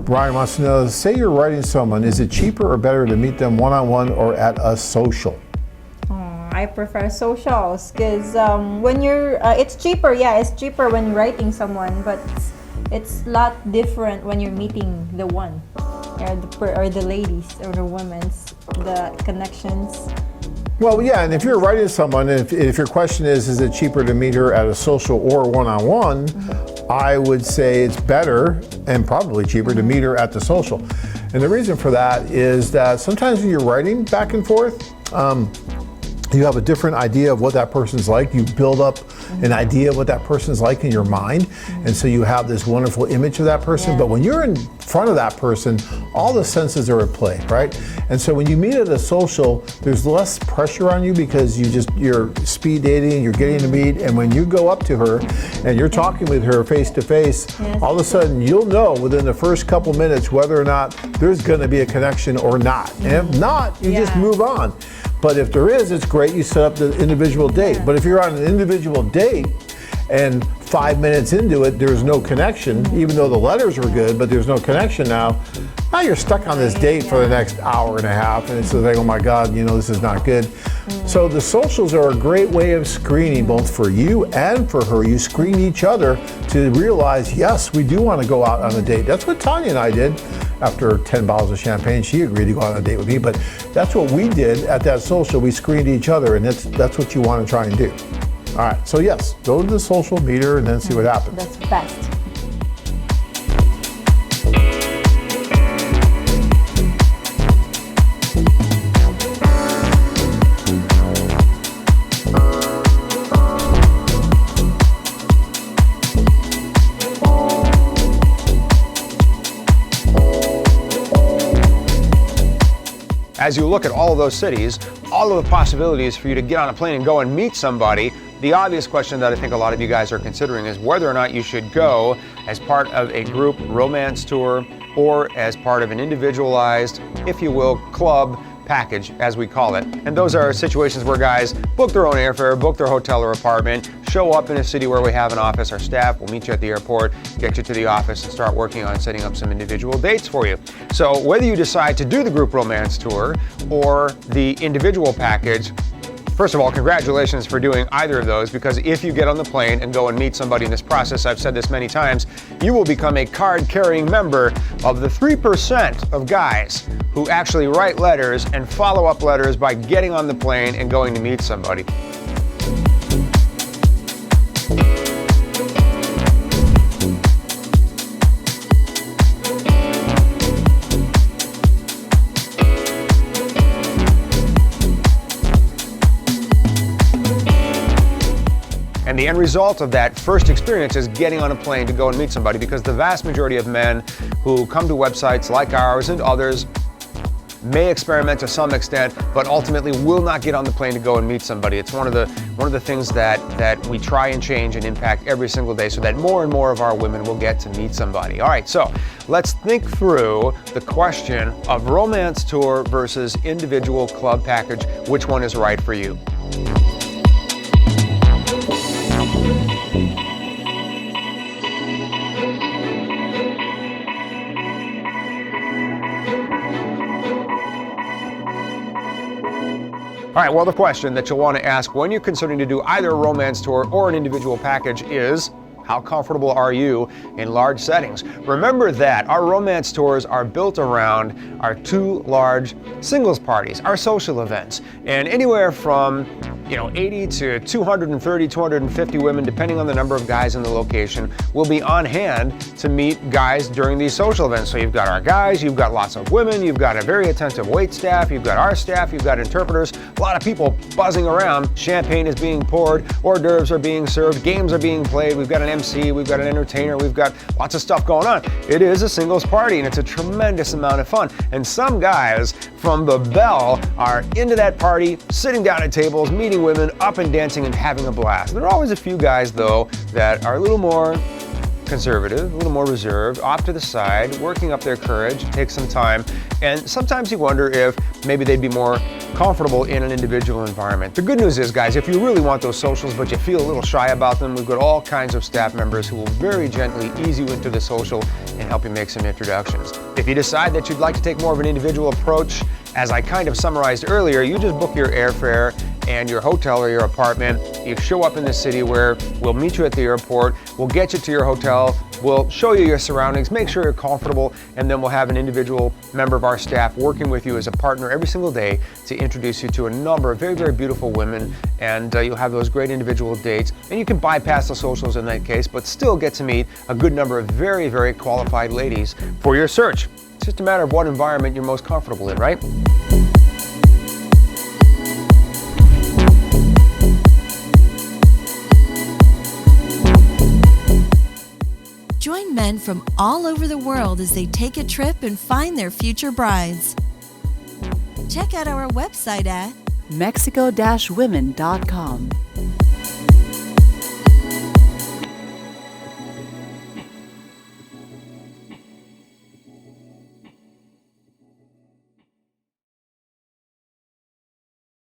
Brian wants to know, say you're writing someone, is it cheaper or better to meet them one-on-one or at a social? I prefer socials because when you're, it's cheaper. Yeah, it's cheaper when writing someone, but it's a lot different when you're meeting the one, or the ladies, or the women's, the connections. Well, yeah, and if you're writing someone, if your question is it cheaper to meet her at a social or one-on-one, I would say it's better and probably cheaper to meet her at the social. And the reason for that is that sometimes when you're writing back and forth, you have a different idea of what that person's like. You build up an idea of what that person's like in your mind. And so you have this wonderful image of that person. Yeah. But when you're in front of that person, all the senses are at play, right? And so when you meet at a social, there's less pressure on you because you're speed dating, you're getting to meet. And when you go up to her and you're talking with her face to face, all of a sudden you'll know within the first couple minutes whether or not there's gonna be a connection or not. And if not, you just move on. But if there is, it's great, you set up the individual date. But if you're on an individual date and 5 minutes into it, there's no connection, even though the letters were good, but there's no connection now you're stuck on this date for the next hour and a half, and it's like, oh my God, this is not good. So the socials are a great way of screening, both for you and for her. You screen each other to realize, yes, we do want to go out on a date. That's what Tanya and I did. After 10 bottles of champagne, she agreed to go on a date with me, but that's what we did at that social. We screened each other, and that's what you want to try and do. All right, so yes, go to the social, meet her, and then see what happens. That's best. As you look at all of those cities, all of the possibilities for you to get on a plane and go and meet somebody, the obvious question that I think a lot of you guys are considering is whether or not you should go as part of a group romance tour or as part of an individualized, if you will, club package, as we call it. And those are situations where guys book their own airfare, book their hotel or apartment, show up in a city where we have an office. Our staff will meet you at the airport, get you to the office, and start working on setting up some individual dates for you. So whether you decide to do the group romance tour or the individual package, first of all, congratulations for doing either of those, because if you get on the plane and go and meet somebody in this process, I've said this many times, you will become a card-carrying member of the 3% of guys who actually write letters and follow up letters by getting on the plane and going to meet somebody. And the end result of that first experience is getting on a plane to go and meet somebody, because the vast majority of men who come to websites like ours and others may experiment to some extent, but ultimately will not get on the plane to go and meet somebody. It's one of the things that we try and change and impact every single day, so that more and more of our women will get to meet somebody. All right, so let's think through the question of romance tour versus individual club package. Which one is right for you? All right, well, the question that you'll want to ask when you're considering to do either a romance tour or an individual package is, how comfortable are you in large settings? Remember that our romance tours are built around our 2 large singles parties, our social events, and anywhere from 80 to 230, 250 women, depending on the number of guys in the location, will be on hand to meet guys during these social events. So you've got our guys, you've got lots of women, you've got a very attentive wait staff, you've got our staff, you've got interpreters, a lot of people buzzing around. Champagne is being poured, hors d'oeuvres are being served, games are being played, we've got an MC, we've got an entertainer, we've got lots of stuff going on. It is a singles party, and it's a tremendous amount of fun. And some guys from the bell are into that party, sitting down at tables, meeting women, up and dancing and having a blast. There are always a few guys, though, that are a little more conservative, a little more reserved, off to the side, working up their courage, takes some time, and sometimes you wonder if maybe they'd be more comfortable in an individual environment. The good news is, guys, if you really want those socials but you feel a little shy about them, we've got all kinds of staff members who will very gently ease you into the social and help you make some introductions. If you decide that you'd like to take more of an individual approach, as I kind of summarized earlier, you just book your airfare and your hotel or your apartment. You show up in the city where we'll meet you at the airport, we'll get you to your hotel, we'll show you your surroundings, make sure you're comfortable, and then we'll have an individual member of our staff working with you as a partner every single day to introduce you to a number of very, very beautiful women, and you'll have those great individual dates. And you can bypass the socials in that case, but still get to meet a good number of very, very qualified ladies for your search. It's just a matter of what environment you're most comfortable in, right? Join men from all over the world as they take a trip and find their future brides. Check out our website at mexico-women.com.